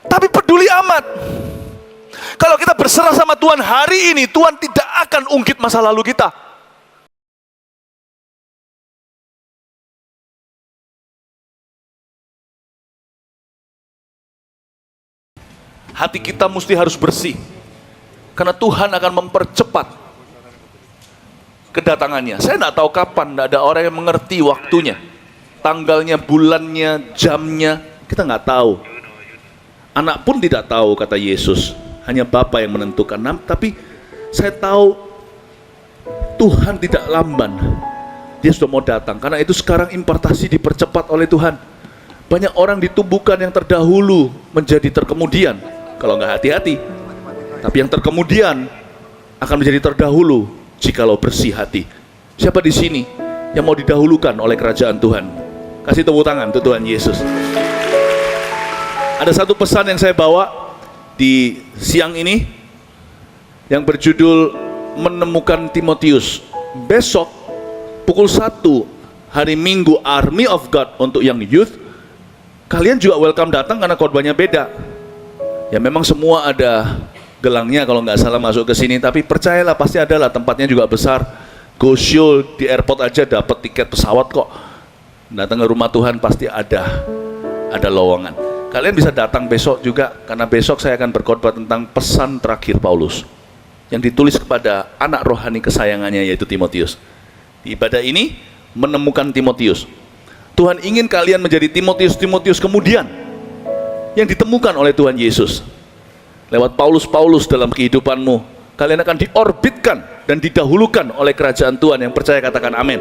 Tapi peduli amat. Kalau kita berserah sama Tuhan hari ini, Tuhan tidak akan ungkit masa lalu kita. Hati kita mesti harus bersih. Karena Tuhan akan mempercepat kedatangannya. Saya tidak tahu kapan, tidak ada orang yang mengerti waktunya. Tanggalnya, bulannya, jamnya, kita nggak tahu. Anak pun tidak tahu, kata Yesus. Hanya Bapa yang menentukan. Tapi saya tahu Tuhan tidak lamban. Dia sudah mau datang. Karena itu sekarang impartasi dipercepat oleh Tuhan. Banyak orang ditumbuhkan yang terdahulu menjadi terkemudian. Kalau nggak hati-hati. Tapi yang terkemudian akan menjadi terdahulu jikalau bersih hati. Siapa di sini yang mau didahulukan oleh kerajaan Tuhan? Kasih tepuk tangan untuk Tuhan Yesus. Ada satu pesan yang saya bawa di siang ini yang berjudul Menemukan Timotius. Besok pukul 1 hari Minggu Army of God untuk yang youth. Kalian juga welcome datang karena korbannya beda. Ya memang semua ada gelangnya kalau nggak salah masuk ke sini, tapi percayalah pasti ada lah, tempatnya juga besar. Go show di airport aja dapat tiket pesawat kok. Datang ke rumah Tuhan pasti ada lowongan. Kalian bisa datang besok juga, karena besok saya akan berkhotbah tentang pesan terakhir Paulus yang ditulis kepada anak rohani kesayangannya, yaitu Timotius. Di ibadah ini menemukan Timotius. Tuhan ingin kalian menjadi Timotius kemudian yang ditemukan oleh Tuhan Yesus. Lewat Paulus dalam kehidupanmu, kalian akan diorbitkan dan didahulukan oleh kerajaan Tuhan. Yang percaya katakan amin.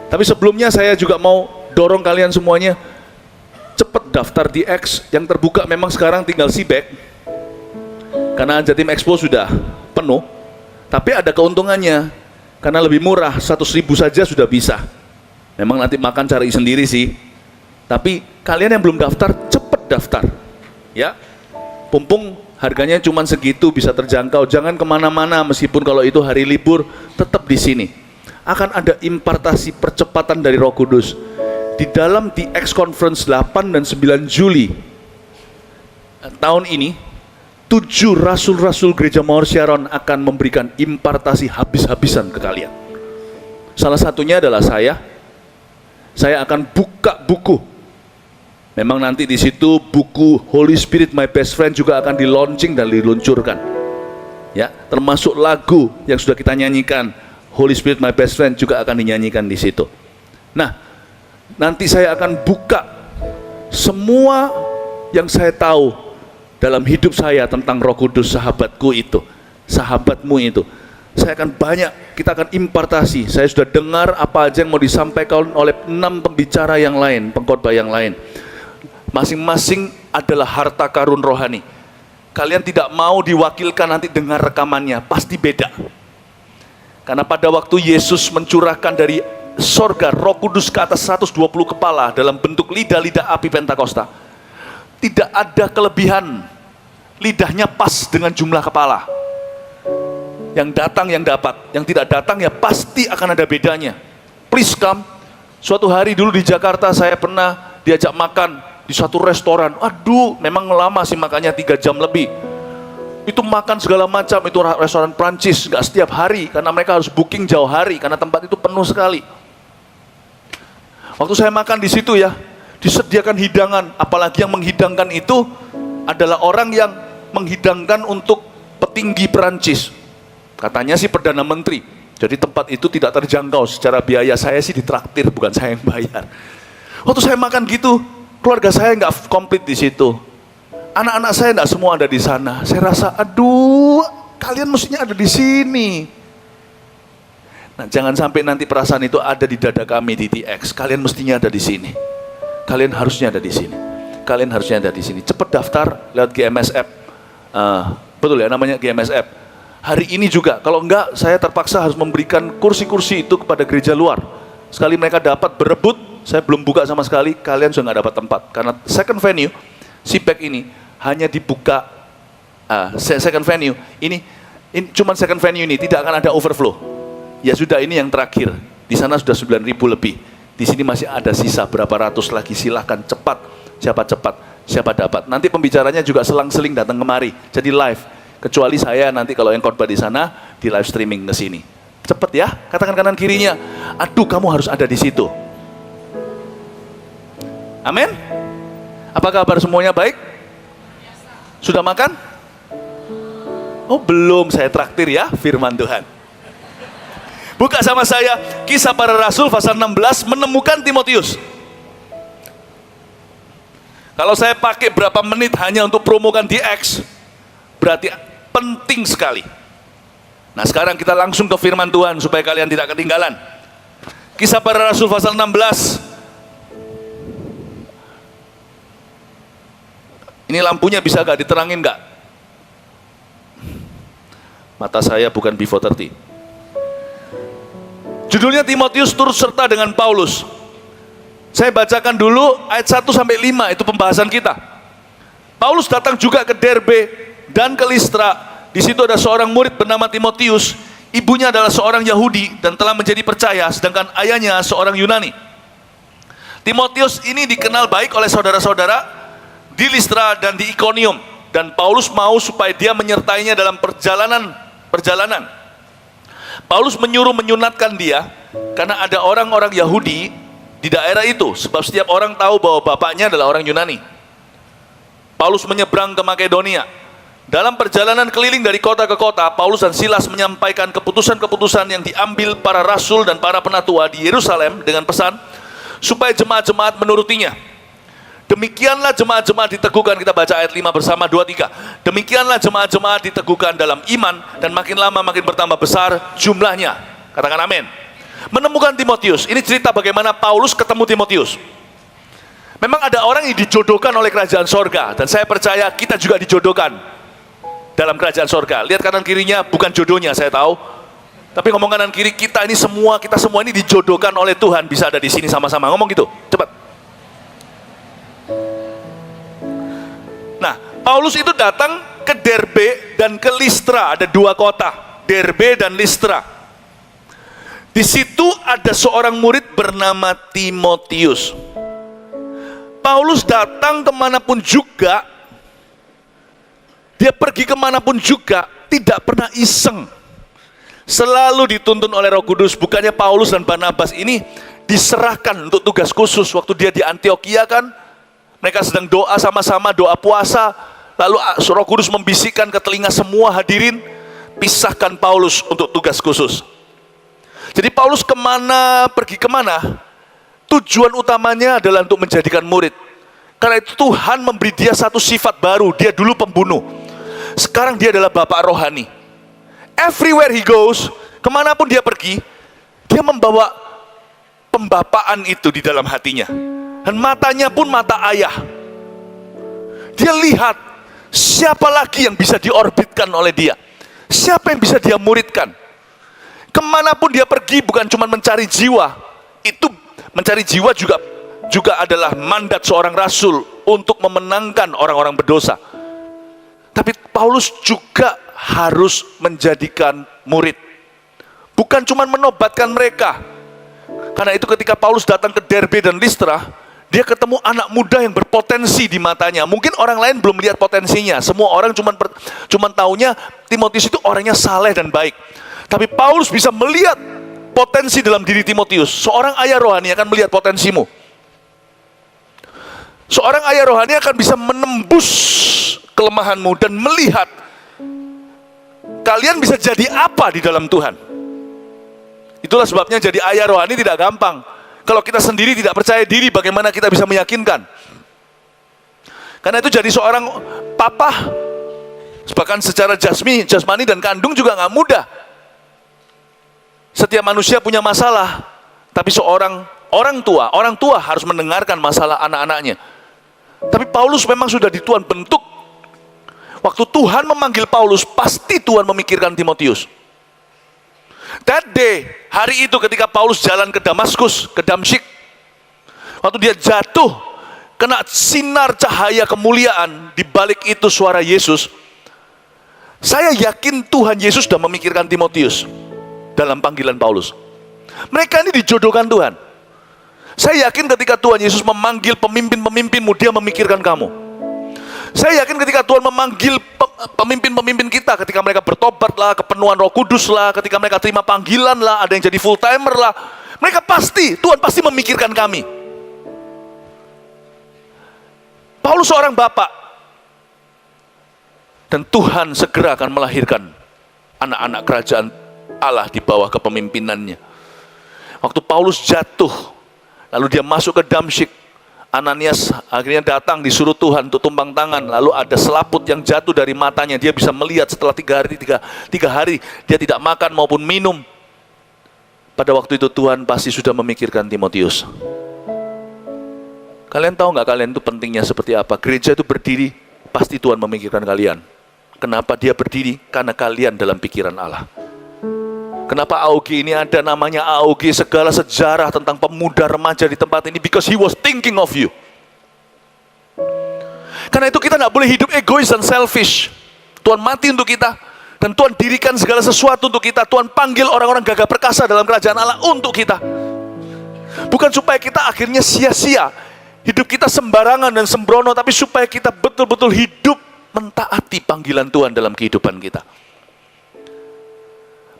Tapi sebelumnya saya juga mau dorong kalian semuanya cepat daftar di X yang terbuka. Memang sekarang tinggal Sibek karena Jatim Expo sudah penuh, tapi ada keuntungannya karena lebih murah, 100.000 saja sudah bisa. Memang nanti makan cari sendiri sih, tapi kalian yang belum daftar cepat daftar ya. Pumpung harganya cuma segitu, bisa terjangkau. Jangan kemana-mana, meskipun kalau itu hari libur, tetap di sini. Akan ada impartasi percepatan dari Roh Kudus. Di dalam The X Conference 8 dan 9 Juli tahun ini, 7 rasul-rasul Gereja Mawar Sharon akan memberikan impartasi habis-habisan ke kalian. Salah satunya adalah saya. Saya akan buka buku. Memang nanti di situ buku Holy Spirit My Best Friend juga akan di-launching dan diluncurkan. Ya, termasuk lagu yang sudah kita nyanyikan, Holy Spirit My Best Friend juga akan dinyanyikan di situ. Nah, nanti saya akan buka semua yang saya tahu dalam hidup saya tentang Roh Kudus, sahabatku itu, sahabatmu itu. Saya akan kita akan impartasi. Saya sudah dengar apa aja yang mau disampaikan oleh 6 pembicara yang lain, pengkhotbah yang lain. Masing-masing adalah harta karun rohani. Kalian tidak mau diwakilkan nanti dengar rekamannya, pasti beda. Karena pada waktu Yesus mencurahkan dari sorga Roh Kudus ke atas 120 kepala dalam bentuk lidah-lidah api Pentakosta, tidak ada kelebihan. Lidahnya pas dengan jumlah kepala. Yang datang yang dapat, yang tidak datang ya pasti akan ada bedanya. Please come. Suatu hari dulu di Jakarta saya pernah diajak makan di suatu restoran. Aduh, memang lama sih makannya, 3 jam lebih. Itu makan segala macam, itu restoran Prancis, nggak setiap hari karena mereka harus booking jauh hari karena tempat itu penuh sekali. Waktu saya makan di situ ya, disediakan hidangan, apalagi yang menghidangkan itu adalah orang yang menghidangkan untuk petinggi Prancis. Katanya sih Perdana Menteri. Jadi tempat itu tidak terjangkau secara biaya. Saya sih ditraktir, bukan saya yang bayar. Waktu saya makan gitu, keluarga saya nggak komplit di situ. Anak-anak saya nggak semua ada di sana. Saya rasa, aduh, kalian mestinya ada di sini. Nah, jangan sampai nanti perasaan itu ada di dada kami di TX. Kalian mestinya ada di sini. Kalian harusnya ada di sini. Kalian harusnya ada di sini. Cepat daftar lewat GMS App. Betul ya, namanya GMS App. Hari ini juga, kalau enggak, saya terpaksa harus memberikan kursi-kursi itu kepada gereja luar. Sekali mereka dapat berebut, saya belum buka sama sekali, kalian sudah nggak dapat tempat. Karena second venue, CPEC ini hanya dibuka, second venue, ini cuma second venue ini, tidak akan ada overflow. Ya sudah, ini yang terakhir. Di sana sudah 9.000 lebih. Di sini masih ada sisa berapa ratus lagi, silahkan cepat. Siapa cepat? siapa dapat. Nanti pembicaranya juga selang-seling datang kemari, jadi live. Kecuali saya nanti kalau yang khotbah di sana, di live streaming ke sini. Cepet ya, katakan kanan kirinya, aduh kamu harus ada di situ. Amin. Apa kabar semuanya baik? Sudah makan? Oh belum, saya traktir ya firman Tuhan. Buka sama saya Kisah Para Rasul pasal 16, menemukan Timotius. Kalau saya pakai berapa menit hanya untuk promokan di X, berarti penting sekali. Nah sekarang kita langsung ke firman Tuhan supaya kalian tidak ketinggalan. Kisah Para Rasul pasal 16. Ini lampunya bisa gak diterangin gak? Mata saya bukan before 30. Judulnya Timotius turut serta dengan Paulus. Saya bacakan dulu ayat 1 sampai 5, itu pembahasan kita. Paulus datang juga ke Derbe dan ke Listra. Di situ ada seorang murid bernama Timotius. Ibunya adalah seorang Yahudi dan telah menjadi percaya, sedangkan ayahnya seorang Yunani. Timotius ini dikenal baik oleh saudara-saudara di Listra dan di Ikonium, dan Paulus mau supaya dia menyertainya dalam perjalanan. Paulus menyuruh menyunatkan dia karena ada orang-orang Yahudi di daerah itu, sebab setiap orang tahu bahwa bapaknya adalah orang Yunani. Paulus menyeberang ke Makedonia. Dalam perjalanan keliling dari kota ke kota, Paulus dan Silas menyampaikan keputusan-keputusan yang diambil para rasul dan para penatua di Yerusalem dengan pesan supaya jemaat-jemaat menurutinya. Demikianlah jemaat-jemaat diteguhkan, kita baca ayat 5 bersama, 2, 3. Demikianlah jemaat-jemaat diteguhkan dalam iman, dan makin lama makin bertambah besar jumlahnya. Katakan amin. Menemukan Timotius, ini cerita bagaimana Paulus ketemu Timotius. Memang ada orang yang dijodohkan oleh kerajaan sorga, dan saya percaya kita juga dijodohkan dalam kerajaan sorga. Lihat kanan kirinya, bukan jodohnya saya tahu, tapi ngomong kanan kiri, kita semua ini dijodohkan oleh Tuhan, bisa ada di sini sama-sama. Ngomong gitu, cepat. Nah, Paulus itu datang ke Derbe dan ke Listra, ada dua kota, Derbe dan Listra. Di situ ada seorang murid bernama Timotius. Paulus datang kemanapun juga, dia pergi kemanapun juga, tidak pernah iseng. Selalu dituntun oleh Roh Kudus. Bukannya Paulus dan Barnabas ini diserahkan untuk tugas khusus. Waktu dia di Antioquia kan, mereka sedang doa sama-sama, doa puasa. Lalu Roh Kudus membisikkan ke telinga semua hadirin, pisahkan Paulus untuk tugas khusus. Jadi Paulus pergi kemana, tujuan utamanya adalah untuk menjadikan murid. Karena itu Tuhan memberi dia satu sifat baru. Dia dulu pembunuh, sekarang dia adalah bapak rohani. Everywhere he goes, kemanapun dia pergi, dia membawa pembapaan itu di dalam hatinya. Dan matanya pun mata ayah. Dia lihat siapa lagi yang bisa diorbitkan oleh dia, siapa yang bisa dia muridkan. Kemanapun dia pergi bukan cuma mencari jiwa. Itu mencari jiwa juga adalah mandat seorang rasul untuk memenangkan orang-orang berdosa. Tapi Paulus juga harus menjadikan murid, bukan cuma menobatkan mereka. Karena itu ketika Paulus datang ke Derbe dan Listra, dia ketemu anak muda yang berpotensi di matanya. Mungkin orang lain belum melihat potensinya. Semua orang cuma taunya Timotius itu orangnya saleh dan baik. Tapi Paulus bisa melihat potensi dalam diri Timotius. Seorang ayah rohani akan melihat potensimu. Seorang ayah rohani akan bisa menembus kelemahanmu dan melihat kalian bisa jadi apa di dalam Tuhan. Itulah sebabnya jadi ayah rohani tidak gampang. Kalau kita sendiri tidak percaya diri, bagaimana kita bisa meyakinkan? Karena itu jadi seorang papa, bahkan secara jasmani dan kandung juga nggak mudah. Setiap manusia punya masalah, tapi seorang orang tua harus mendengarkan masalah anak-anaknya. Tapi Paulus memang sudah di Tuhan bentuk. Waktu Tuhan memanggil Paulus, pasti Tuhan memikirkan Timotius. That day, hari itu ketika Paulus jalan ke Damaskus, ke Damsyik, waktu dia jatuh, kena sinar cahaya kemuliaan, di balik itu suara Yesus. Saya yakin Tuhan Yesus sudah memikirkan Timotius dalam panggilan Paulus. Mereka ini dijodohkan Tuhan. Saya yakin ketika Tuhan Yesus memanggil pemimpin-pemimpinmu, dia memikirkan kamu. Saya yakin ketika Tuhan memanggil pemimpin-pemimpin kita, ketika mereka bertobat lah, kepenuhan Roh Kudus lah, ketika mereka terima panggilan lah, ada yang jadi full timer lah, Tuhan pasti memikirkan kami. Paulus seorang bapak, dan Tuhan segera akan melahirkan anak-anak kerajaan Allah di bawah kepemimpinannya. Waktu Paulus jatuh, lalu dia masuk ke Damsyik, Ananias akhirnya datang disuruh Tuhan untuk tumpang tangan. Lalu ada selaput yang jatuh dari matanya. Dia bisa melihat setelah 3 hari dia tidak makan maupun minum. Pada waktu itu Tuhan pasti sudah memikirkan Timotius. Kalian tahu nggak kalian itu pentingnya seperti apa? Gereja itu berdiri, pasti Tuhan memikirkan kalian. Kenapa dia berdiri? Karena kalian dalam pikiran Allah. Kenapa AOG ini ada namanya AOG, segala sejarah tentang pemuda remaja di tempat ini? Because he was thinking of you. Karena itu kita nggak boleh hidup egois dan selfish. Tuhan mati untuk kita, dan Tuhan dirikan segala sesuatu untuk kita. Tuhan panggil orang-orang gagah perkasa dalam kerajaan Allah untuk kita. Bukan supaya kita akhirnya sia-sia, hidup kita sembarangan dan sembrono, tapi supaya kita betul-betul hidup mentaati panggilan Tuhan dalam kehidupan kita.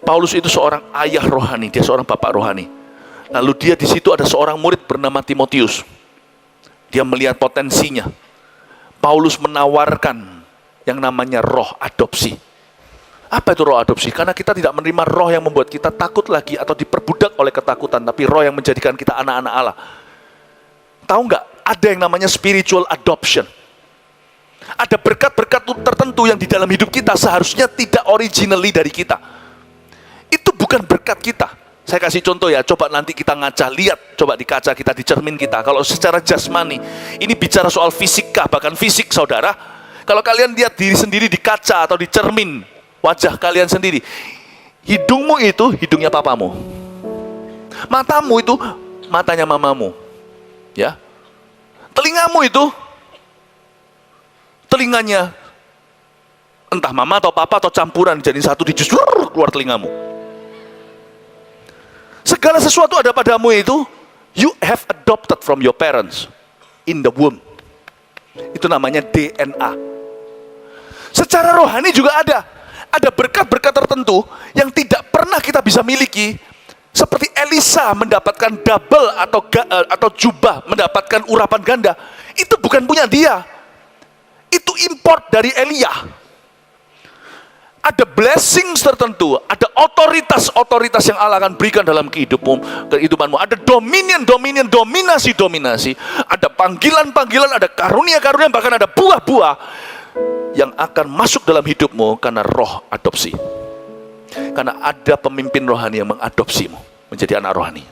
Paulus itu seorang ayah rohani, dia seorang bapak rohani. Lalu dia di situ ada seorang murid bernama Timotius. Dia melihat potensinya. Paulus menawarkan yang namanya roh adopsi. Apa itu roh adopsi? Karena kita tidak menerima roh yang membuat kita takut lagi atau diperbudak oleh ketakutan, tapi roh yang menjadikan kita anak-anak Allah. Tahu nggak? Ada yang namanya spiritual adoption. Ada berkat-berkat tertentu yang di dalam hidup kita seharusnya tidak originally dari kita. Itu bukan berkat kita. Saya kasih contoh ya, coba nanti kita ngaca, lihat, coba di kaca kita, di cermin kita. Kalau secara jasmani, ini bicara soal fisika, bahkan fisik saudara. Kalau kalian lihat diri sendiri di kaca atau di cermin, wajah kalian sendiri, hidungmu itu hidungnya papamu, matamu itu matanya mamamu, ya. Telingamu itu telinganya entah mama atau papa atau campuran jadi satu, dijus keluar telingamu. Segala sesuatu ada padamu itu, you have adopted from your parents in the womb. Itu namanya DNA. Secara rohani juga ada berkat-berkat tertentu yang tidak pernah kita bisa miliki. Seperti Elisa mendapatkan double atau jubah, mendapatkan urapan ganda. Itu bukan punya dia. Itu import dari Elia. Ada blessings tertentu, ada otoritas yang Allah akan berikan dalam kehidupanmu. Ada dominion, dominasi. Ada panggilan, ada karunia, bahkan ada buah-buah yang akan masuk dalam hidupmu karena roh adopsi. Karena ada pemimpin rohani yang mengadopsimu menjadi anak rohani.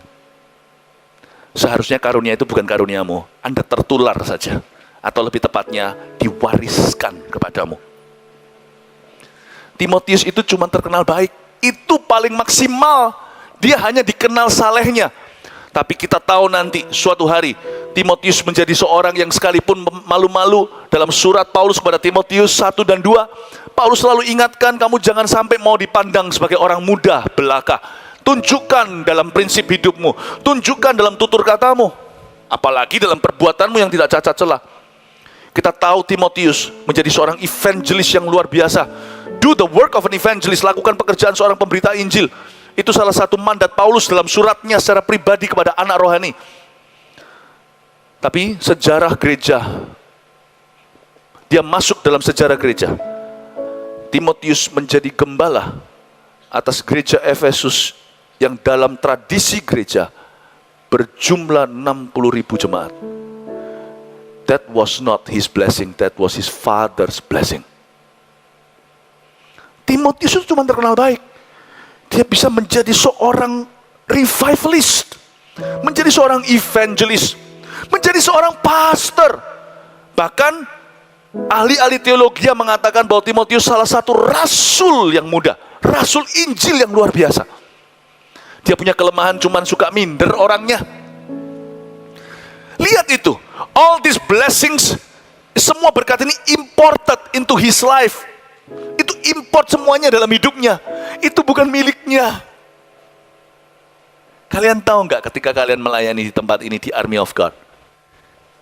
Seharusnya karunia itu bukan karuniamu, Anda tertular saja. Atau lebih tepatnya, diwariskan kepadamu. Timotius itu cuma terkenal baik, itu paling maksimal. Dia hanya dikenal salehnya. Tapi kita tahu nanti suatu hari Timotius menjadi seorang yang sekalipun malu-malu. Dalam surat Paulus kepada Timotius 1 dan 2, Paulus selalu ingatkan, kamu jangan sampai mau dipandang sebagai orang muda belaka. Tunjukkan dalam prinsip hidupmu, tunjukkan dalam tutur katamu, apalagi dalam perbuatanmu yang tidak cacat celah. Kita tahu Timotius menjadi seorang evangelis yang luar biasa. Do the work of an evangelist, lakukan pekerjaan seorang pemberita Injil. Itu salah satu mandat Paulus dalam suratnya secara pribadi kepada anak rohani. Tapi sejarah gereja, dia masuk dalam sejarah gereja. Timotius menjadi gembala atas gereja Efesus yang dalam tradisi gereja berjumlah 60.000 jemaat. That was not his blessing, that was his father's blessing. Timotius itu cuma terkenal baik. Dia bisa menjadi seorang revivalist, menjadi seorang evangelis, menjadi seorang pastor. Bahkan ahli-ahli teologi yang mengatakan bahwa Timotius salah satu rasul yang muda, rasul Injil yang luar biasa. Dia punya kelemahan cuma suka minder orangnya. Lihat itu, all these blessings, semua berkat ini imported into his life. Itu import semuanya dalam hidupnya. Itu bukan miliknya. Kalian tahu nggak ketika kalian melayani di tempat ini, di Army of God,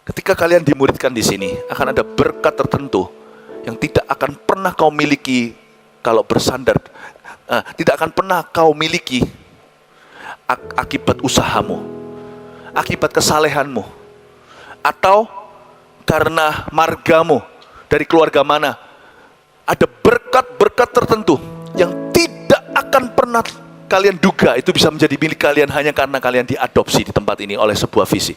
Ketika kalian dimuridkan di sini, akan ada berkat tertentu yang tidak akan pernah kau miliki kalau bersandar, tidak akan pernah kau miliki akibat usahamu, akibat kesalehanmu, atau karena margamu dari keluarga mana. Ada berkat-berkat tertentu yang tidak akan pernah kalian duga itu bisa menjadi milik kalian hanya karena kalian diadopsi di tempat ini oleh sebuah visi.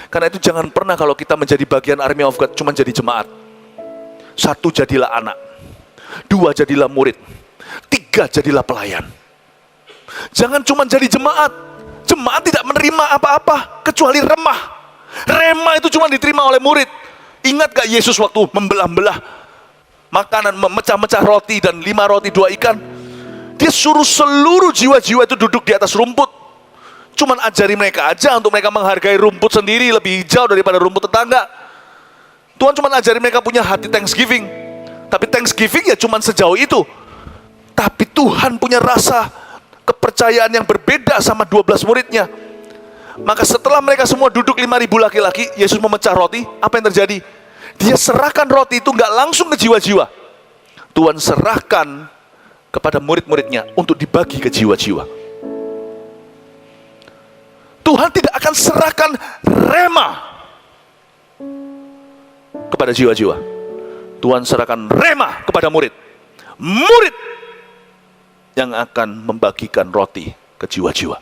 Karena itu jangan pernah kalau kita menjadi bagian Army of God cuma jadi jemaat. 1, jadilah anak. 2, jadilah murid. 3, jadilah pelayan. Jangan cuma jadi jemaat. Jemaat tidak menerima apa-apa kecuali remah. Rema itu cuma diterima oleh murid. Ingat gak Yesus waktu membelah-belah makanan, memecah-mecah roti dan 5 roti 2 ikan? Dia suruh seluruh jiwa-jiwa itu duduk di atas rumput. Cuman ajari mereka aja untuk mereka menghargai rumput sendiri lebih hijau daripada rumput tetangga. Tuhan cuma ajari mereka punya hati thanksgiving. Tapi thanksgiving ya cuman sejauh itu. Tapi Tuhan punya rasa kepercayaan yang berbeda sama 12 muridnya. Maka setelah mereka semua duduk 5.000 laki-laki, Yesus memecah roti. Apa yang terjadi? Dia serahkan roti itu nggak langsung ke jiwa-jiwa. Tuhan serahkan kepada murid-muridnya untuk dibagi ke jiwa-jiwa. Tuhan tidak akan serahkan rema kepada jiwa-jiwa. Tuhan serahkan rema kepada murid. Murid yang akan membagikan roti ke jiwa-jiwa.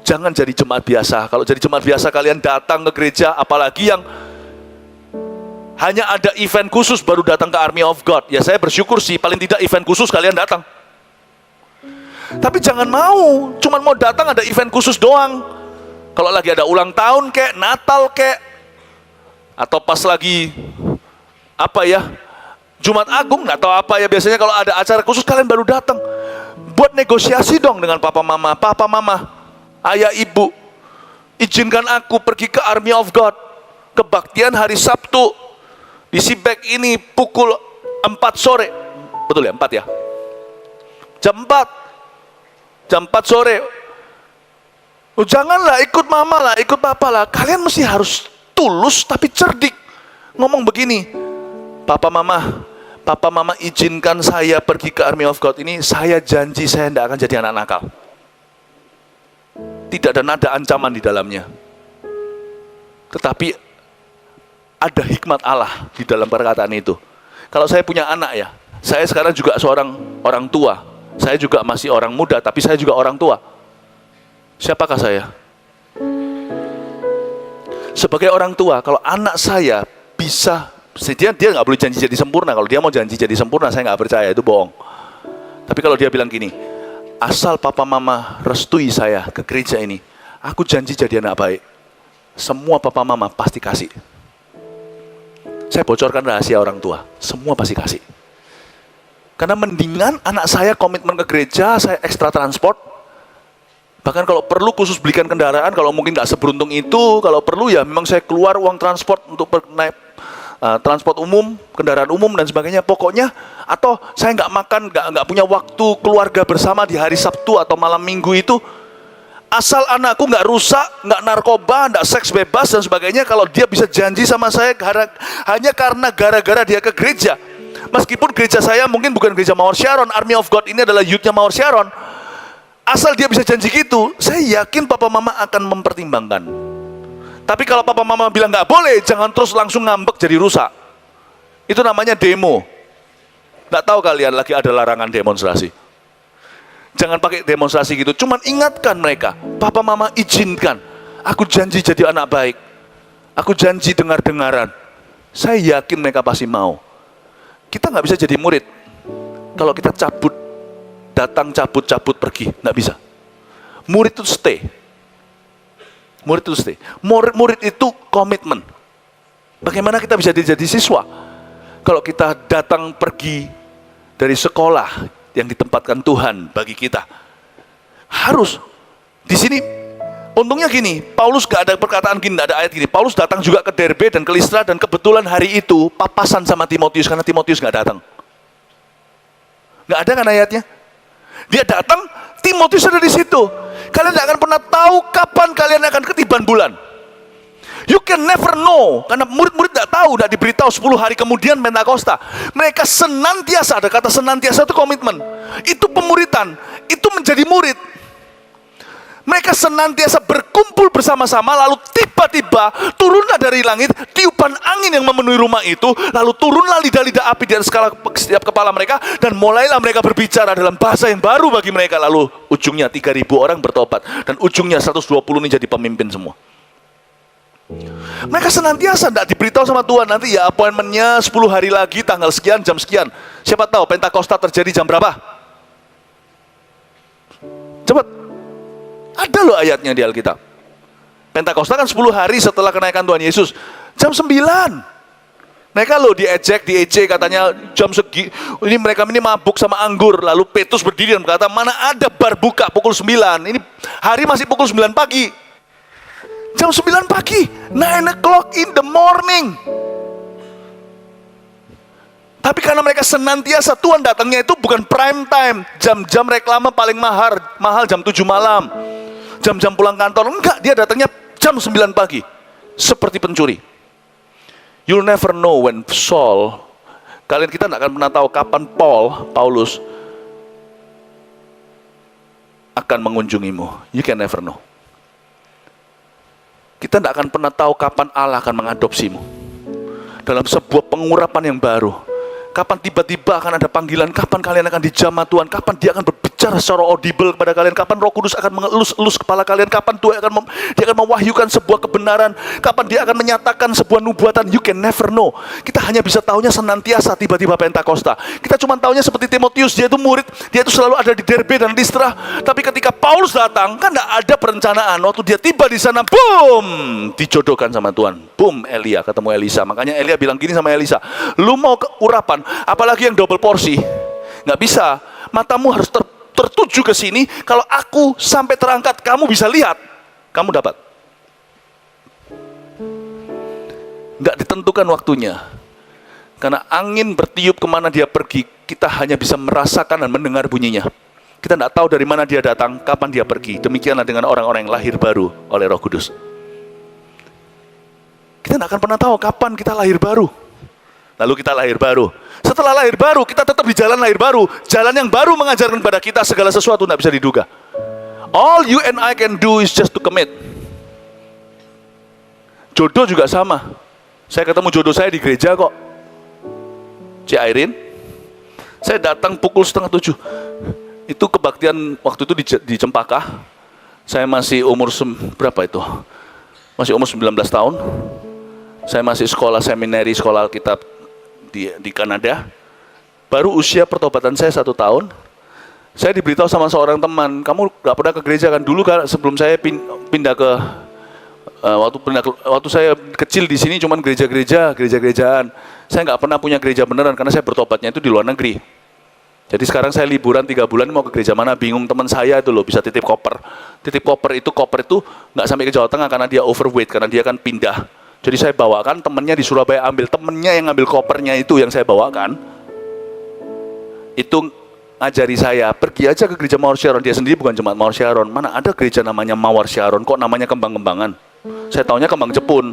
Jangan jadi jemaat biasa. Kalau jadi jemaat biasa kalian datang ke gereja, apalagi yang hanya ada event khusus baru datang ke Army of God. Ya saya bersyukur sih, paling tidak event khusus kalian datang. Tapi jangan mau, cuman mau datang ada event khusus doang. Kalau lagi ada ulang tahun kek, Natal kek, atau pas lagi apa ya, Jumat Agung, nggak tahu apa ya, biasanya kalau ada acara khusus kalian baru datang. Buat negosiasi dong dengan papa mama, ayah ibu, izinkan aku pergi ke Army of God, kebaktian hari Sabtu di Sibek ini pukul 4 sore, betul ya 4 ya, jam 4 sore. Oh, janganlah ikut mama lah, ikut papa lah. Kalian mesti harus tulus tapi cerdik. Ngomong begini, papa mama izinkan saya pergi ke Army of God ini, saya janji saya tidak akan jadi anak nakal. Tidak ada nada ancaman di dalamnya. Tetapi ada hikmat Allah di dalam perkataan itu. Kalau saya punya anak ya, saya sekarang juga seorang orang tua. Saya juga masih orang muda, tapi saya juga orang tua. Siapakah saya? Sebagai orang tua, kalau anak saya bisa, dia nggak boleh janji jadi sempurna. Kalau dia mau janji jadi sempurna, saya nggak percaya, itu bohong. Tapi kalau dia bilang gini, asal papa mama restui saya ke gereja ini, aku janji jadi anak baik. Semua papa mama pasti kasih. Saya bocorkan rahasia orang tua, semua pasti kasih. Karena mendingan anak saya komitmen ke gereja, saya ekstra transport. Bahkan kalau perlu khusus belikan kendaraan, kalau mungkin nggak seberuntung itu, kalau perlu ya memang saya keluar uang transport untuk naik transport umum, kendaraan umum dan sebagainya. Pokoknya, atau saya nggak makan, nggak punya waktu keluarga bersama di hari Sabtu atau malam Minggu itu, asal anakku nggak rusak, nggak narkoba, nggak seks bebas dan sebagainya. Kalau dia bisa janji sama saya hanya karena gara-gara dia ke gereja. Meskipun gereja saya mungkin bukan gereja Mawar Sharon, Army of God ini adalah youth-nya Mawar Sharon. Asal dia bisa janji gitu, saya yakin papa mama akan mempertimbangkan. Tapi kalau papa mama bilang nggak boleh, jangan terus langsung ngambek jadi rusak. Itu namanya demo. Nggak tahu kalian lagi ada larangan demonstrasi. Jangan pakai demonstrasi gitu. Cuman ingatkan mereka, papa mama izinkan. Aku janji jadi anak baik. Aku janji dengar-dengaran. Saya yakin mereka pasti mau. Kita nggak bisa jadi murid kalau kita datang cabut pergi, nggak bisa. Murid itu stay. Murid itu komitmen. Bagaimana kita bisa jadi siswa kalau kita datang pergi dari sekolah yang ditempatkan Tuhan bagi kita? Harus di sini. Untungnya gini, Paulus gak ada perkataan gini, gak ada ayat gini. Paulus datang juga ke Derbe dan ke Listra, dan kebetulan hari itu papasan sama Timotius karena Timotius gak datang. Gak ada kan ayatnya? Dia datang, Timotius ada di situ. Kalian gak akan pernah tahu kapan kalian akan ketiban bulan. You can never know, karena murid-murid tidak tahu, tidak diberitahu 10 hari kemudian Pentakosta. Mereka senantiasa, ada kata senantiasa itu komitmen, itu pemuritan, itu menjadi murid. Mereka senantiasa berkumpul bersama-sama, lalu tiba-tiba turunlah dari langit tiupan angin yang memenuhi rumah itu, lalu turunlah lidah-lidah api di atas setiap kepala mereka, dan mulailah mereka berbicara dalam bahasa yang baru bagi mereka. Lalu ujungnya 3.000 orang bertobat, dan ujungnya 120 ini jadi pemimpin semua. Mereka senantiasa tidak diberitahu sama Tuhan, nanti ya appointmentnya 10 hari lagi, tanggal sekian, jam sekian. Siapa tahu Pentakosta terjadi jam berapa? Cepat. Ada loh ayatnya di Alkitab. Pentakosta kan 10 hari setelah kenaikan Tuhan Yesus. Jam 9. Mereka loh diejek, katanya jam segi. Ini mereka ini mabuk sama anggur. Lalu Petrus berdiri dan berkata, mana ada bar buka pukul 9. Ini hari masih pukul 9 pagi. Jam 9 pagi, 9 o'clock in the morning. Tapi karena mereka senantiasa, Tuhan datangnya itu bukan prime time, jam-jam reklame paling mahal jam 7 malam, jam-jam pulang kantor. Enggak, dia datangnya jam 9 pagi, seperti pencuri. You'll never know when Saul, kita tidak akan pernah tahu kapan Paulus akan mengunjungimu. You can never know. Kita tidak akan pernah tahu kapan Allah akan mengadopsimu dalam sebuah pengurapan yang baru. Kapan tiba-tiba akan ada panggilan, kapan kalian akan dijamah Tuhan, kapan dia akan berbicara secara audible kepada kalian, kapan Roh Kudus akan mengelus-elus kepala kalian, kapan Tuhan dia akan mewahyukan sebuah kebenaran, kapan dia akan menyatakan sebuah nubuatan. You can never know. Kita hanya bisa tahunya senantiasa tiba-tiba Pentakosta. Kita cuma tahunya seperti Timotius, dia itu murid, dia itu selalu ada di Derbe dan Listra. Tapi ketika Paulus datang, kan tidak ada perencanaan. Waktu dia tiba di sana, boom, dijodohkan sama Tuhan. Boom, Elia ketemu Elisa. Makanya Elia bilang gini sama Elisa, lu mau ke urapan, apalagi yang double porsi, nggak bisa. Matamu harus tertuju ke sini. Kalau aku sampai terangkat, kamu bisa lihat, kamu dapat. Nggak ditentukan waktunya, karena angin bertiup kemana dia pergi, kita hanya bisa merasakan dan mendengar bunyinya. Kita tidak tahu dari mana dia datang, kapan dia pergi. Demikianlah dengan orang-orang yang lahir baru oleh Roh Kudus. Kita tidak akan pernah tahu kapan kita lahir baru. Lalu kita lahir baru. Setelah lahir baru, kita tetap di jalan lahir baru. Jalan yang baru mengajarkan kepada kita segala sesuatu tidak bisa diduga. All you and I can do is just to commit. Jodoh juga sama. Saya ketemu jodoh saya di gereja kok. Ci Airin. Saya datang pukul 6:30. Itu kebaktian waktu itu di Cempaka. Saya masih umur berapa itu? Masih umur 19 tahun. Saya masih sekolah seminari, sekolah Alkitab di Kanada. Baru usia pertobatan saya 1 tahun. Saya diberitahu sama seorang teman, kamu gak pernah ke gereja kan? Dulu kan sebelum saya pindah ke waktu saya kecil di sini cuman gereja-gerejaan. Saya nggak pernah punya gereja beneran karena saya bertobatnya itu di luar negeri. Jadi sekarang saya liburan 3 bulan mau ke gereja mana bingung. Teman saya itu loh bisa titip koper itu nggak sampai ke Jawa Tengah karena dia overweight, karena dia kan pindah. Jadi saya bawakan, temennya di Surabaya ambil, temennya yang ngambil kopernya itu yang saya bawakan. Itu ngajari saya, pergi aja ke gereja Mawar Syaron. Dia sendiri bukan jemaat Mawar Syaron. Mana ada gereja namanya Mawar Syaron, kok namanya kembang-kembangan? Saya taunya kembang Jepun.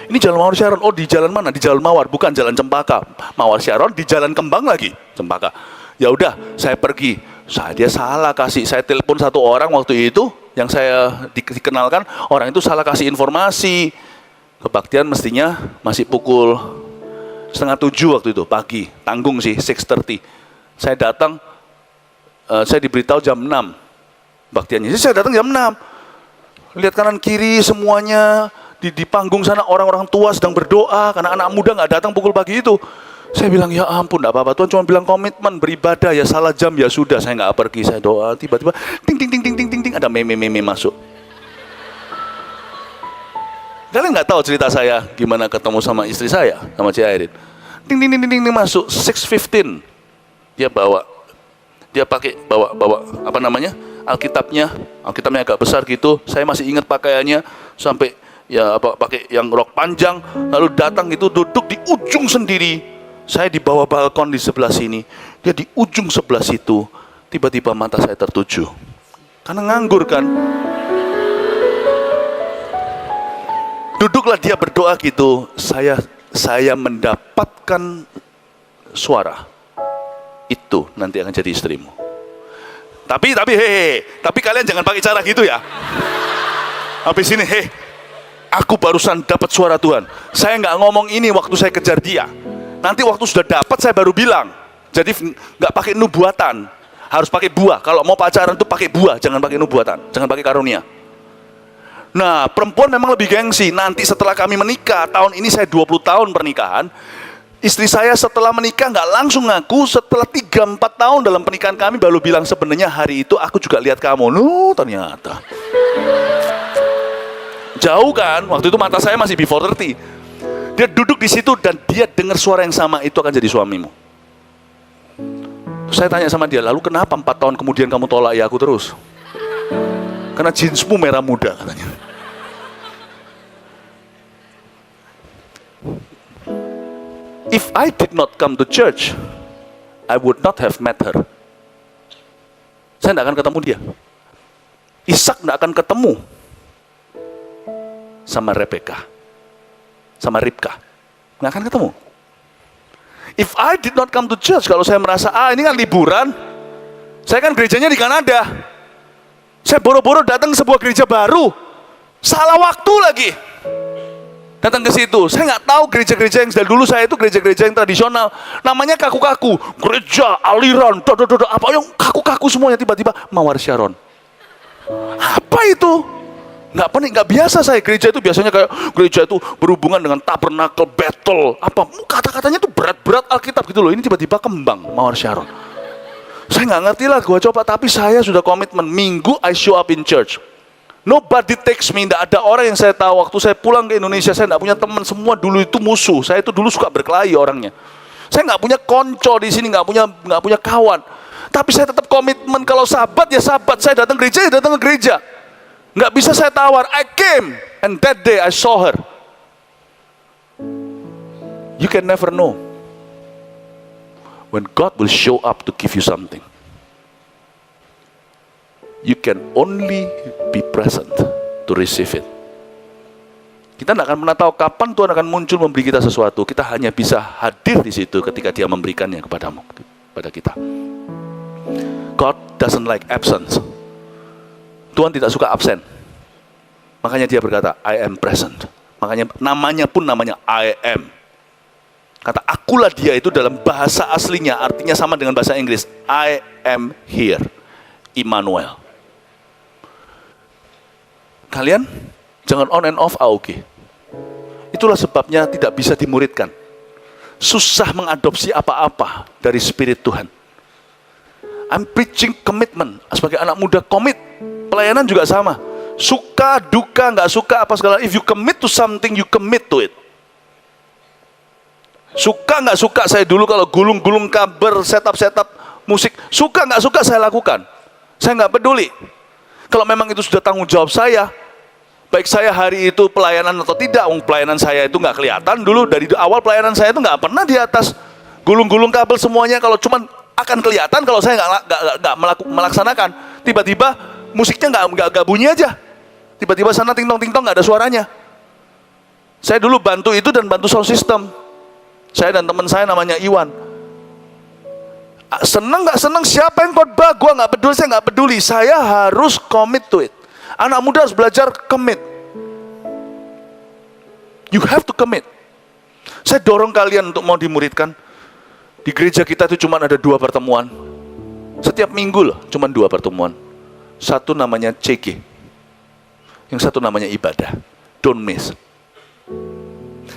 Ini jalan Mawar Syaron, oh di jalan mana? Di jalan Mawar, bukan jalan Cempaka. Mawar Syaron di jalan Kembang lagi, Cempaka. Ya udah, saya pergi. Dia salah kasih, saya telepon satu orang waktu itu, yang saya dikenalkan, orang itu salah kasih informasi. Kebaktian mestinya masih pukul 6:30 waktu itu, pagi. Tanggung sih, 6:30. Saya datang, saya diberitahu jam 6 baktiannya. Jadi saya datang jam 6. Lihat kanan kiri semuanya, di panggung sana orang-orang tua sedang berdoa, karena anak muda nggak datang pukul pagi itu. Saya bilang, ya ampun, enggak apa-apa, Tuhan cuma bilang komitmen, beribadah, ya salah jam, ya sudah, saya nggak pergi, saya doa, tiba-tiba, ting, ting, ting, ting, ting, ting, ting, ada meme masuk. Kalian nggak tahu cerita saya, gimana ketemu sama istri saya, sama Ci Airin. Ting, ting, ting, ting, ting, masuk, 6:15, dia bawa apa namanya, Alkitabnya agak besar gitu, saya masih ingat pakaiannya, sampai, ya pakai yang rok panjang, lalu datang itu duduk di ujung sendiri. Saya di bawah balkon di sebelah sini, dia di ujung sebelah situ. Tiba-tiba mata saya tertuju, karena nganggur kan. Duduklah dia berdoa gitu, saya mendapatkan suara. Itu nanti akan jadi istrimu. Tapi kalian jangan pakai cara gitu ya. Habis ini, aku barusan dapat suara Tuhan. Saya nggak ngomong ini waktu saya kejar dia. Nanti waktu sudah dapat saya baru bilang. Jadi nggak pakai nubuatan, harus pakai buah. Kalau mau pacaran tuh pakai buah, jangan pakai nubuatan, jangan pakai karunia. Nah, perempuan memang lebih gengsi. Nanti setelah kami menikah, tahun ini saya 20 tahun pernikahan. Istri saya setelah menikah nggak langsung ngaku, setelah 3-4 tahun dalam pernikahan kami baru bilang sebenarnya hari itu aku juga lihat kamu. Ternyata. Jauh kan, waktu itu mata saya masih before 30. Dia duduk di situ dan dia dengar suara yang sama, itu akan jadi suamimu. Saya tanya sama dia, lalu kenapa 4 tahun kemudian kamu tolak ya aku terus? Karena jeansmu merah muda katanya. If I did not come to church, I would not have met her. Saya tidak akan ketemu dia. Ishak tidak akan ketemu sama Rebecca, sama Ribka, nggak akan ketemu. If I did not come to church, kalau saya merasa ini kan liburan, saya kan gerejanya di Kanada, saya boro-boro datang ke sebuah gereja baru, salah waktu lagi datang ke situ. Saya nggak tahu gereja-gereja yang dari dulu saya itu gereja-gereja yang tradisional, namanya kaku-kaku, gereja aliran, apa yang kaku-kaku semuanya, tiba-tiba Mawar Sharon. Apa itu? Nggak biasa saya. Gereja itu biasanya kayak gereja itu berhubungan dengan tabernakel, battle, apa kata-katanya tuh berat-berat Alkitab gitu loh. Ini tiba-tiba kembang Mawar Sharon. Saya nggak ngerti lah, gua coba, tapi saya sudah komitmen. Minggu I show up in church. Nobody takes me. Nggak ada orang yang saya tahu. Waktu saya pulang ke Indonesia, saya nggak punya teman, semua dulu itu musuh. Saya itu dulu suka berkelahi orangnya. Saya nggak punya konco di sini, nggak punya kawan. Tapi saya tetap komitmen, kalau sahabat ya sahabat. Saya datang gereja ya datang ke gereja. Nggak bisa saya tawar. I came and that day I saw her. You can never know when God will show up to give you something. You can only be present to receive it. Kita tidak akan pernah tahu kapan Tuhan akan muncul memberi kita sesuatu. Kita hanya bisa hadir di situ ketika Dia memberikannya kepadamu, kepada kita. God doesn't like absence. Tuhan tidak suka absen. Makanya Dia berkata, I am present. Makanya namanya pun namanya I am. Kata akulah Dia itu dalam bahasa aslinya artinya sama dengan bahasa Inggris. I am here. Immanuel. Kalian jangan on and off AOG. Itulah sebabnya tidak bisa dimuridkan. Susah mengadopsi apa-apa dari Spirit Tuhan. I'm preaching commitment. Sebagai anak muda komit. Pelayanan juga sama. Suka, duka, nggak suka, apa segala. If you commit to something, you commit to it. Suka nggak suka, saya dulu kalau gulung-gulung kabel, setup musik, suka nggak suka saya lakukan. Saya nggak peduli. Kalau memang itu sudah tanggung jawab saya, baik saya hari itu pelayanan atau tidak, pelayanan saya itu nggak kelihatan dulu. Dari awal pelayanan saya itu nggak pernah di atas gulung-gulung kabel semuanya. Kalau cuman akan kelihatan kalau saya nggak melaksanakan. Tiba-tiba musiknya nggak bunyi aja. Tiba-tiba sana ting-tong nggak ada suaranya. Saya dulu bantu itu dan bantu sound system. Saya dan teman saya namanya Iwan. Seneng nggak seneng siapa yang khotbah, gue nggak peduli, saya nggak peduli. Saya harus commit to it. Anak muda harus belajar commit. You have to commit. Saya dorong kalian untuk mau dimuridkan. Di gereja kita itu cuma ada 2 pertemuan. Setiap minggu loh, cuma 2 pertemuan. Satu namanya CG, yang satu namanya ibadah. Don't miss.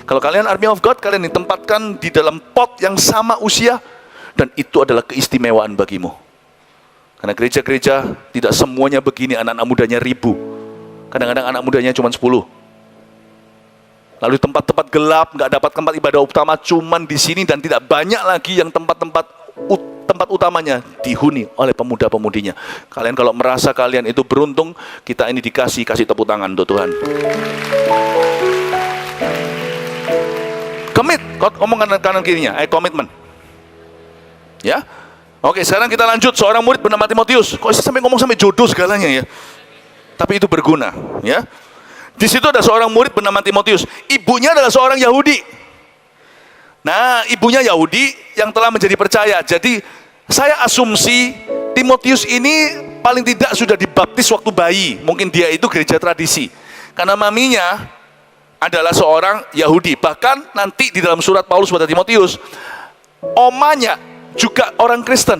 Kalau kalian Army of God, kalian ditempatkan di dalam pot yang sama usia, dan itu adalah keistimewaan bagimu. Karena gereja-gereja tidak semuanya begini, anak-anak mudanya 1000. Kadang-kadang anak mudanya cuma 10. Lalu tempat-tempat gelap, nggak dapat tempat ibadah utama, cuman di sini, dan tidak banyak lagi yang tempat utamanya dihuni oleh pemuda-pemudinya. Kalian kalau merasa kalian itu beruntung, kita ini kasih tepuk tangan untuk Tuhan. Commit, ngomong kanan kirinya, komitmen. Ya, oke, sekarang kita lanjut. Seorang murid bernama Timotius. Kok sampai ngomong sampai jodoh segalanya ya? Tapi itu berguna, ya. Di situ ada seorang murid bernama Timotius. Ibunya adalah seorang Yahudi. Nah, ibunya Yahudi yang telah menjadi percaya. Jadi saya asumsi Timotius ini paling tidak sudah dibaptis waktu bayi. Mungkin dia itu gereja tradisi. Karena maminya adalah seorang Yahudi. Bahkan nanti di dalam surat Paulus pada Timotius, omanya juga orang Kristen.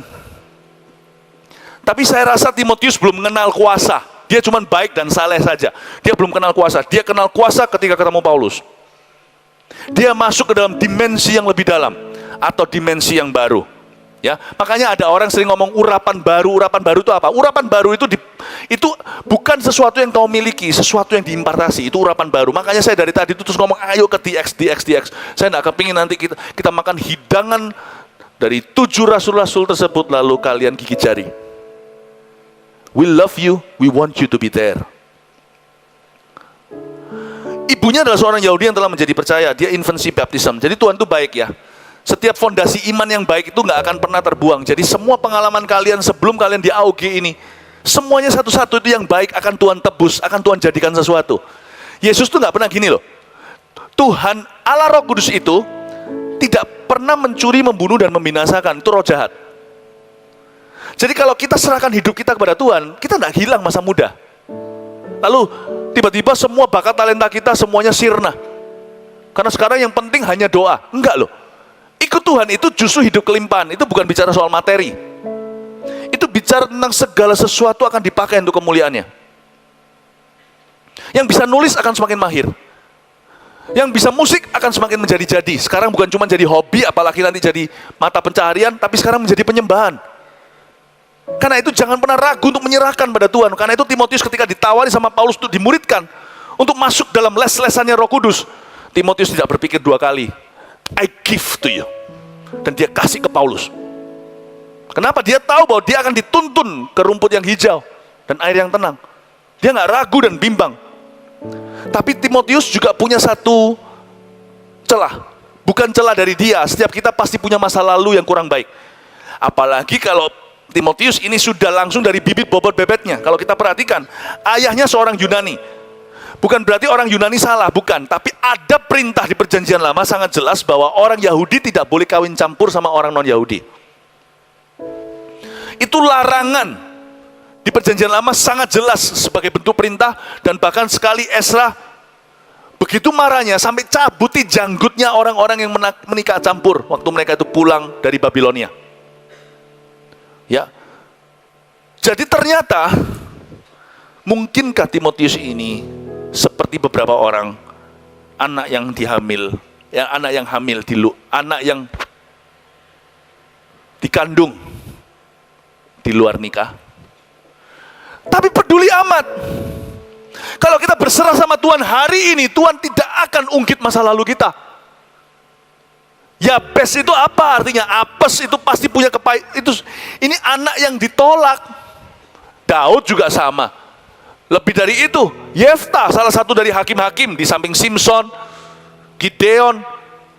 Tapi saya rasa Timotius belum mengenal kuasa. Dia cuma baik dan saleh saja. Dia belum kenal kuasa. Dia kenal kuasa ketika ketemu Paulus. Dia masuk ke dalam dimensi yang lebih dalam atau dimensi yang baru. Ya, makanya ada orang sering ngomong urapan baru. Urapan baru itu apa? Urapan baru itu bukan sesuatu yang kau miliki, sesuatu yang diimpartasi. Itu urapan baru. Makanya saya dari tadi itu terus ngomong, ayo ke DX. Saya nggak kepingin nanti kita makan hidangan dari 7 rasul-rasul tersebut lalu kalian gigit jari. We love you, we want you to be there. Ibunya adalah seorang Yahudi yang telah menjadi percaya. Dia infancy baptism. Jadi Tuhan itu baik ya. Setiap fondasi iman yang baik itu nggak akan pernah terbuang. Jadi semua pengalaman kalian sebelum kalian di AOG ini, semuanya satu-satu itu yang baik akan Tuhan tebus, akan Tuhan jadikan sesuatu. Yesus tuh nggak pernah gini loh. Tuhan Allah Roh Kudus itu tidak pernah mencuri, membunuh, dan membinasakan. Itu roh jahat. Jadi kalau kita serahkan hidup kita kepada Tuhan, kita tidak hilang masa muda. Lalu tiba-tiba semua bakat talenta kita semuanya sirna. Karena sekarang yang penting hanya doa. Enggak loh. Ikut Tuhan itu justru hidup kelimpahan. Itu bukan bicara soal materi. Itu bicara tentang segala sesuatu akan dipakai untuk kemuliaannya. Yang bisa nulis akan semakin mahir. Yang bisa musik akan semakin menjadi-jadi. Sekarang bukan cuma jadi hobi, apalagi nanti jadi mata pencaharian, tapi sekarang menjadi penyembahan. Karena itu jangan pernah ragu untuk menyerahkan pada Tuhan. Karena itu Timotius ketika ditawari sama Paulus untuk dimuridkan, untuk masuk dalam les-lesannya Roh Kudus, Timotius tidak berpikir 2 kali. I give to you. Dan dia kasih ke Paulus. Kenapa? Dia tahu bahwa dia akan dituntun ke rumput yang hijau dan air yang tenang. Dia nggak ragu dan bimbang. Tapi Timotius juga punya satu celah. Bukan celah dari dia. Setiap kita pasti punya masa lalu yang kurang baik. Apalagi kalau Timotius ini sudah langsung dari bibit bobot bebetnya. Kalau kita perhatikan, ayahnya seorang Yunani. Bukan berarti orang Yunani salah, bukan. Tapi ada perintah di perjanjian lama sangat jelas bahwa orang Yahudi tidak boleh kawin campur sama orang non-Yahudi. Itu larangan di perjanjian lama sangat jelas sebagai bentuk perintah. Dan bahkan sekali Esra begitu marahnya sampai cabuti janggutnya orang-orang yang menikah campur waktu mereka itu pulang dari Babilonia. Ya, jadi ternyata mungkinkah Timotius ini seperti beberapa orang anak yang hamil anak yang dikandung di luar nikah, tapi peduli amat. Kalau kita berserah sama Tuhan hari ini, Tuhan tidak akan ungkit masa lalu kita. Yabes itu apa artinya? Apes itu pasti punya ini anak yang ditolak. Daud juga sama. Lebih dari itu, Yefta salah satu dari hakim-hakim di samping Simson, Gideon.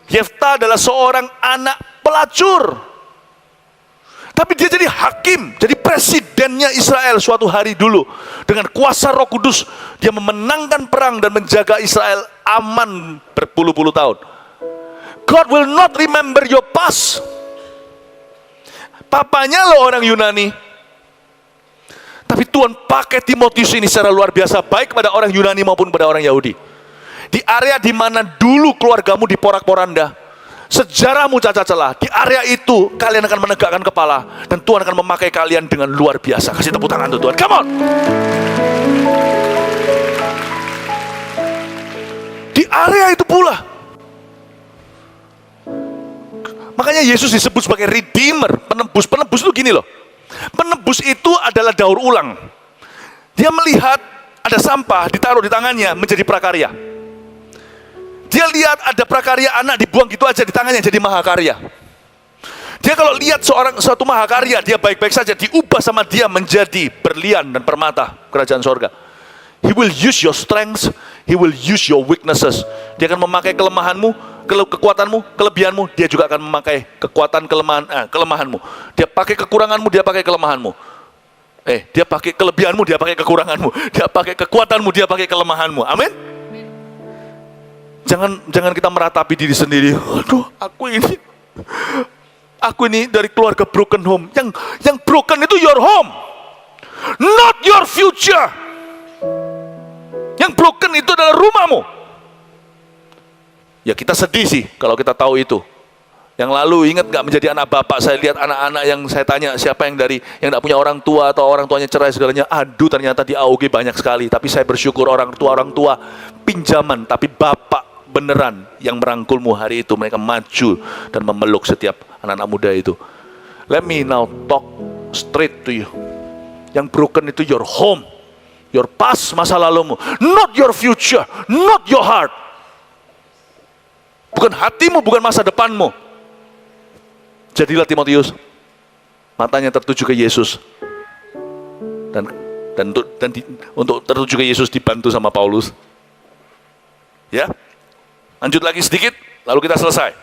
Yefta adalah seorang anak pelacur. Tapi dia jadi hakim, jadi presidennya Israel suatu hari dulu. Dengan kuasa Roh Kudus, dia memenangkan perang dan menjaga Israel aman berpuluh-puluh tahun. God will not remember your past. Papanya lo orang Yunani. Tapi Tuhan pakai Timotius ini secara luar biasa, baik kepada orang Yunani maupun kepada orang Yahudi. Di area di mana dulu keluargamu diporak-poranda, sejarahmu cacat celah, di area itu kalian akan menegakkan kepala. Dan Tuhan akan memakai kalian dengan luar biasa. Kasih tepuk tangan untuk Tuhan, come on. Di area itu pula. Makanya Yesus disebut sebagai Redeemer, penebus. Penebus itu gini loh. Penebus itu adalah daur ulang. Dia melihat ada sampah ditaruh di tangannya menjadi prakarya. Dia lihat ada prakarya anak dibuang gitu aja di tangannya jadi mahakarya. Dia kalau lihat suatu mahakarya, dia baik-baik saja, diubah sama dia menjadi berlian dan permata kerajaan sorga. He will use your strengths, he will use your weaknesses. Dia akan memakai kelemahanmu, kekuatanmu, kelebihanmu. Dia juga akan memakai kelemahanmu. Dia pakai kekuranganmu, dia pakai kelemahanmu. Dia pakai kelebihanmu, dia pakai kekuranganmu. Dia pakai kekuatanmu, dia pakai kelemahanmu. Amin. Jangan kita meratapi diri sendiri. Aduh, aku ini dari keluarga broken home. Yang broken itu your home, not your future. Yang broken itu adalah rumahmu. Ya kita sedih sih kalau kita tahu itu. Yang lalu ingat gak menjadi anak bapak, saya lihat anak-anak yang saya tanya siapa yang gak punya orang tua atau orang tuanya cerai segalanya. Aduh, ternyata di AOG banyak sekali. Tapi saya bersyukur orang tua pinjaman, tapi bapak beneran yang merangkulmu hari itu. Mereka maju dan memeluk setiap anak-anak muda itu. Let me now talk straight to you. Yang broken itu your home, your past, masa lalumu, not your future, not your heart. Bukan hatimu, bukan masa depanmu. Jadilah Timotius, matanya tertuju ke Yesus, dan untuk tertuju ke Yesus dibantu sama Paulus. Ya, lanjut lagi sedikit, lalu kita selesai.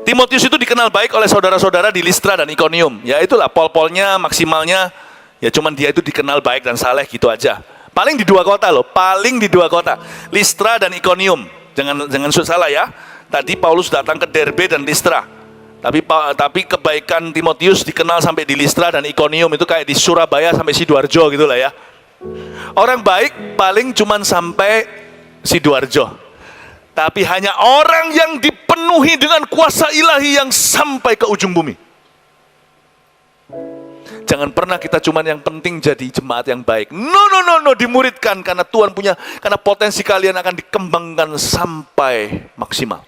Timotius itu dikenal baik oleh saudara-saudara di Listra dan Ikonium. Ya itulah pol-polnya, maksimalnya. Ya cuman dia itu dikenal baik dan saleh gitu aja. Paling di 2 kota loh, paling di 2 kota, Listra dan Ikonium. Jangan salah ya. Tadi Paulus datang ke Derbe dan Listra. Tapi kebaikan Timotius dikenal sampai di Listra dan Ikonium, itu kayak di Surabaya sampai Sidoarjo gitu lah ya. Orang baik paling cuman sampai Sidoarjo. Tapi hanya orang yang dipenuhi dengan kuasa ilahi yang sampai ke ujung bumi. Jangan pernah kita cuman yang penting jadi jemaat yang baik. No, dimuridkan karena Tuhan punya, karena potensi kalian akan dikembangkan sampai maksimal.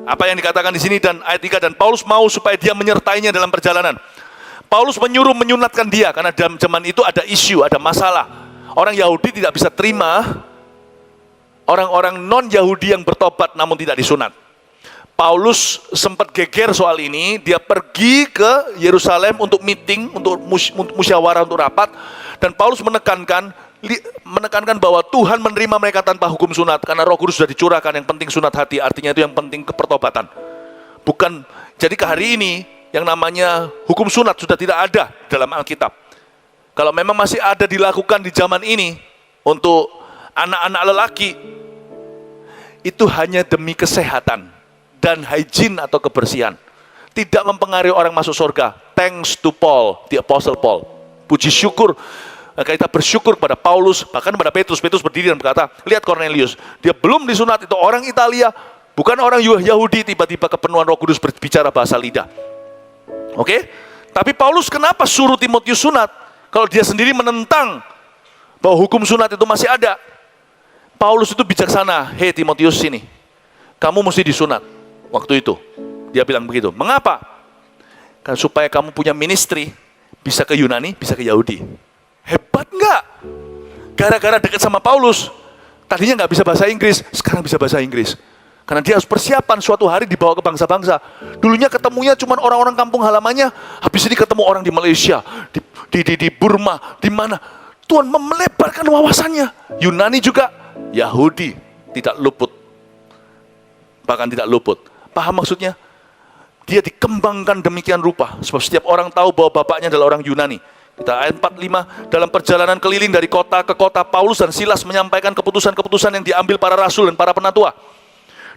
Apa yang dikatakan di sini dan ayat 3, dan Paulus mau supaya dia menyertainya dalam perjalanan. Paulus menyunatkan dia karena dalam zaman itu ada isu, ada masalah. Orang Yahudi tidak bisa terima orang-orang non-Yahudi yang bertobat namun tidak disunat. Paulus sempat geger soal ini, dia pergi ke Yerusalem untuk meeting, untuk musyawarah, untuk rapat, dan Paulus menekankan bahwa Tuhan menerima mereka tanpa hukum sunat karena Roh Kudus sudah dicurahkan. Yang penting sunat hati, artinya itu yang penting kepertobatan. Bukan, jadi ke hari ini yang namanya hukum sunat sudah tidak ada dalam Alkitab. Kalau memang masih ada dilakukan di zaman ini untuk anak-anak lelaki, itu hanya demi kesehatan dan hygiene atau kebersihan, tidak mempengaruhi orang masuk surga. Thanks to Paul, the Apostle Paul. Puji syukur, kita bersyukur kepada Paulus, bahkan kepada Petrus. Petrus berdiri dan berkata, lihat Cornelius, dia belum disunat, itu orang Italia, bukan orang Yahudi, tiba-tiba kepenuhan Roh Kudus berbicara bahasa lidah. Oke? Tapi Paulus kenapa suruh Timotius sunat kalau dia sendiri menentang bahwa hukum sunat itu masih ada? Paulus itu bijaksana. Hei Timotius, sini, kamu mesti disunat. Waktu itu dia bilang begitu. Mengapa? Karena supaya kamu punya ministry, bisa ke Yunani, bisa ke Yahudi. Hebat nggak? Gara-gara dekat sama Paulus, tadinya nggak bisa bahasa Inggris, sekarang bisa bahasa Inggris. Karena dia harus persiapan suatu hari dibawa ke bangsa-bangsa. Dulunya ketemunya cuma orang-orang kampung halamannya, habis ini ketemu orang di Malaysia, di Burma, di mana. Tuhan melebarkan wawasannya. Yunani juga, Yahudi tidak luput. Bahkan tidak luput. Paham maksudnya? Dia dikembangkan demikian rupa, sebab setiap orang tahu bahwa bapaknya adalah orang Yunani. Kita ayat 45, dalam perjalanan keliling dari kota ke kota, Paulus dan Silas menyampaikan keputusan-keputusan yang diambil para rasul dan para penatua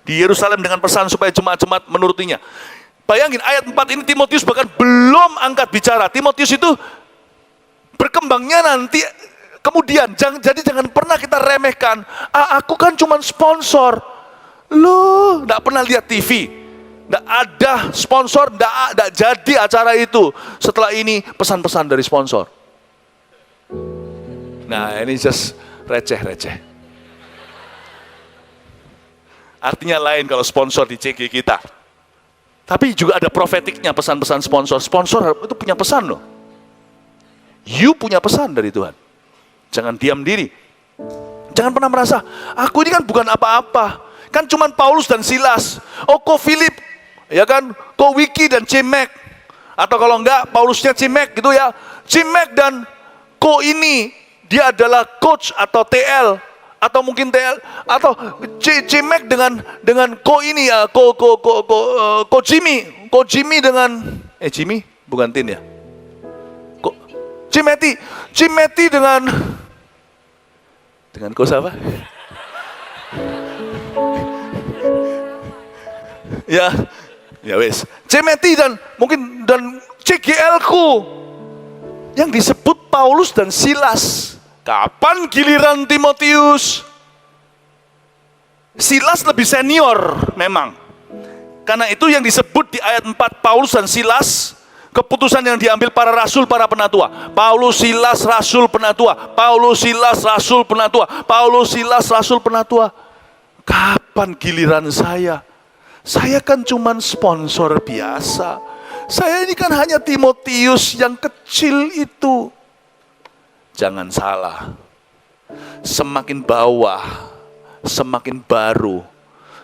di Yerusalem dengan pesan supaya jemaat-jemaat menurutinya. Bayangin ayat 4 ini, Timotius bahkan belum angkat bicara. Timotius itu berkembangnya nanti kemudian. Jadi jangan pernah kita remehkan. Aku kan cuma sponsor. Loh, gak pernah lihat TV, gak ada sponsor, gak jadi acara itu. Setelah ini pesan-pesan dari sponsor. Nah ini just receh-receh. Artinya lain kalau sponsor di CG kita. Tapi juga ada profetiknya pesan-pesan sponsor. Sponsor itu punya pesan loh. You punya pesan dari Tuhan. Jangan diam diri. Jangan pernah merasa, aku ini kan bukan apa-apa. Kan cuman Paulus dan Silas. Oh kok Philip, ya kan, kok Wiki dan Cimek. Atau kalau enggak, Paulusnya Cimek gitu ya. Cimek dan kok ini, dia adalah coach atau TL. Atau mungkin TL, atau Cimek dengan kok ini ya, kok Jimmy. Kok Jimmy dengan, Jimmy bukan Tin ya. Kok Cimeti dengan kok siapa? Ya wes. Cemeti dan mungkin dan CGL ku yang disebut Paulus dan Silas. Kapan giliran Timotius? Silas lebih senior memang. Karena itu yang disebut di ayat 4 Paulus dan Silas, keputusan yang diambil para rasul, para penatua. Paulus, Silas, rasul, penatua. Paulus, Silas, rasul, penatua. Paulus, Silas, rasul, penatua. Kapan giliran saya? Saya kan cuman sponsor biasa. Saya ini kan hanya Timotius yang kecil itu. Jangan salah. Semakin bawah, semakin baru,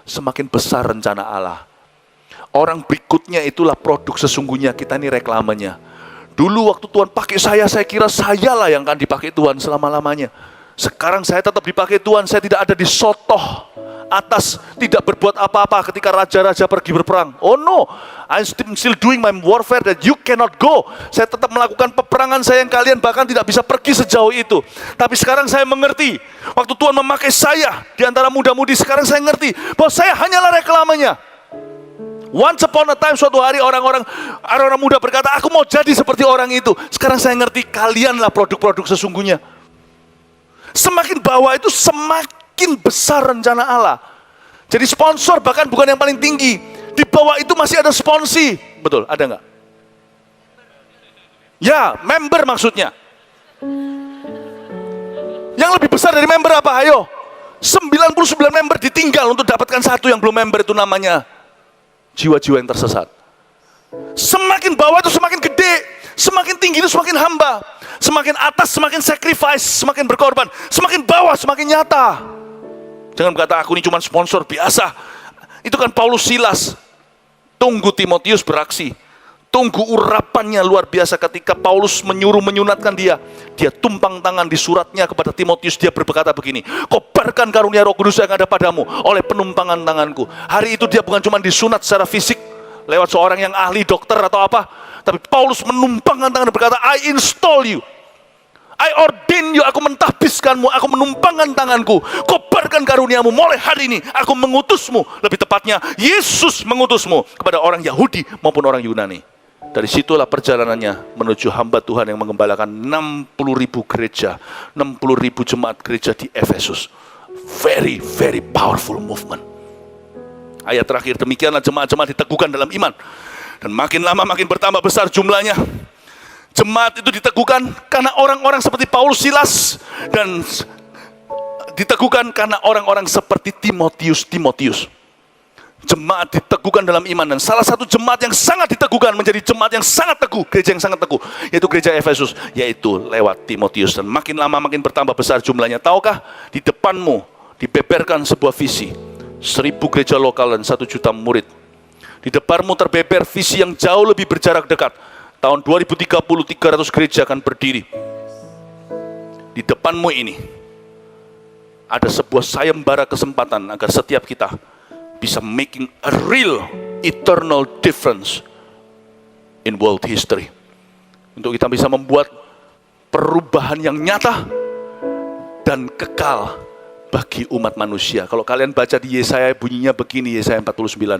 semakin besar rencana Allah. Orang berikutnya itulah produk sesungguhnya, kita ini reklamenya. Dulu waktu Tuhan pakai saya kira sayalah yang akan dipakai Tuhan selama-lamanya. Sekarang saya tetap dipakai Tuhan, saya tidak ada di sotoh atas, tidak berbuat apa-apa ketika raja-raja pergi berperang. Oh no, I'm still doing my warfare that you cannot go. Saya tetap melakukan peperangan saya yang kalian bahkan tidak bisa pergi sejauh itu. Tapi sekarang saya mengerti, waktu Tuhan memakai saya di antara muda-mudi, sekarang saya ngerti bahwa saya hanyalah reklamenya. Once upon a time, suatu hari orang-orang muda berkata, aku mau jadi seperti orang itu. Sekarang saya ngerti, kalianlah produk-produk sesungguhnya. Semakin bawah itu semakin besar rencana Allah. Jadi sponsor bahkan bukan yang paling tinggi. Di bawah itu masih ada sponsi. Betul, ada nggak? Ya, member maksudnya. Yang lebih besar dari member apa? Ayo. 99 member ditinggal untuk dapatkan satu yang belum member, itu namanya jiwa-jiwa yang tersesat. Semakin bawah itu semakin gede, semakin tinggi itu semakin hamba, semakin atas semakin sacrifice, semakin berkorban, semakin bawah semakin nyata. Jangan berkata aku ini cuma sponsor biasa. Itu kan Paulus, Silas. Tunggu Timotius beraksi. Tunggu urapannya luar biasa ketika Paulus menyunatkan dia. Dia tumpang tangan di suratnya kepada Timotius, dia berkata begini, kobarkan karunia Roh Kudus yang ada padamu oleh penumpangan tanganku. Hari itu dia bukan cuma disunat secara fisik lewat seorang yang ahli dokter atau apa, tapi Paulus menumpangkan tangan dan berkata, I install you, I ordain you, aku mentahbiskanmu, aku menumpangkan tanganku, kobarkan karuniamu, mulai hari ini aku mengutusmu, lebih tepatnya Yesus mengutusmu kepada orang Yahudi maupun orang Yunani. Dari situlah perjalanannya menuju hamba Tuhan yang mengembalakan 60.000 gereja, 60.000 jemaat gereja di Efesus. Very, very powerful movement. Ayat terakhir, demikianlah jemaat-jemaat diteguhkan dalam iman. Dan makin lama makin bertambah besar jumlahnya. Jemaat itu diteguhkan karena orang-orang seperti Paulus, Silas, dan diteguhkan karena orang-orang seperti Timotius. Jemaat diteguhkan dalam iman, dan salah satu jemaat yang sangat diteguhkan menjadi jemaat yang sangat teguh, gereja yang sangat teguh, yaitu gereja Efesus, yaitu lewat Timotius. Dan makin lama makin bertambah besar jumlahnya. Tahukah, di depanmu dibeberkan sebuah visi, 1000 gereja lokal dan 1 juta murid. Di depanmu terbeber visi yang jauh lebih berjarak dekat. Tahun 2030 300 gereja akan berdiri. Di depanmu ini ada sebuah sayembara kesempatan agar setiap kita bisa making a real eternal difference in world history. Untuk kita bisa membuat perubahan yang nyata dan kekal bagi umat manusia. Kalau kalian baca di Yesaya, bunyinya begini, Yesaya 49.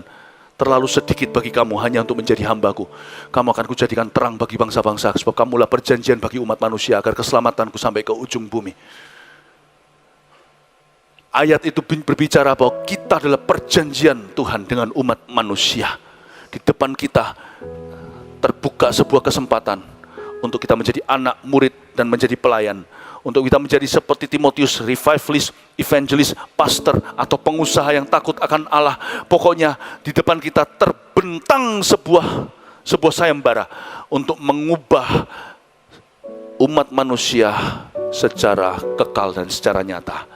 Terlalu sedikit bagi kamu hanya untuk menjadi hambaku. Kamu akan kujadikan terang bagi bangsa-bangsa, sebab kamulah perjanjian bagi umat manusia agar keselamatanku sampai ke ujung bumi. Ayat itu berbicara bahwa kita adalah perjanjian Tuhan dengan umat manusia. Di depan kita terbuka sebuah kesempatan untuk kita menjadi anak, murid, dan menjadi pelayan. Untuk kita menjadi seperti Timotius, revivalist, evangelist, pastor, atau pengusaha yang takut akan Allah. Pokoknya di depan kita terbentang sebuah sayembara untuk mengubah umat manusia secara kekal dan secara nyata.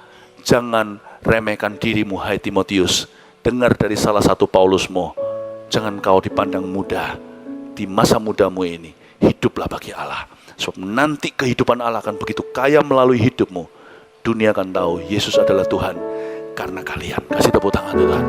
Jangan remehkan dirimu, hai Timotius. Dengar dari salah satu Paulusmu, jangan kau dipandang muda. Di masa mudamu ini, hiduplah bagi Allah. Sebab nanti kehidupan Allah akan begitu kaya melalui hidupmu. Dunia akan tahu Yesus adalah Tuhan karena kalian. Kasih tepuk tangan Tuhan.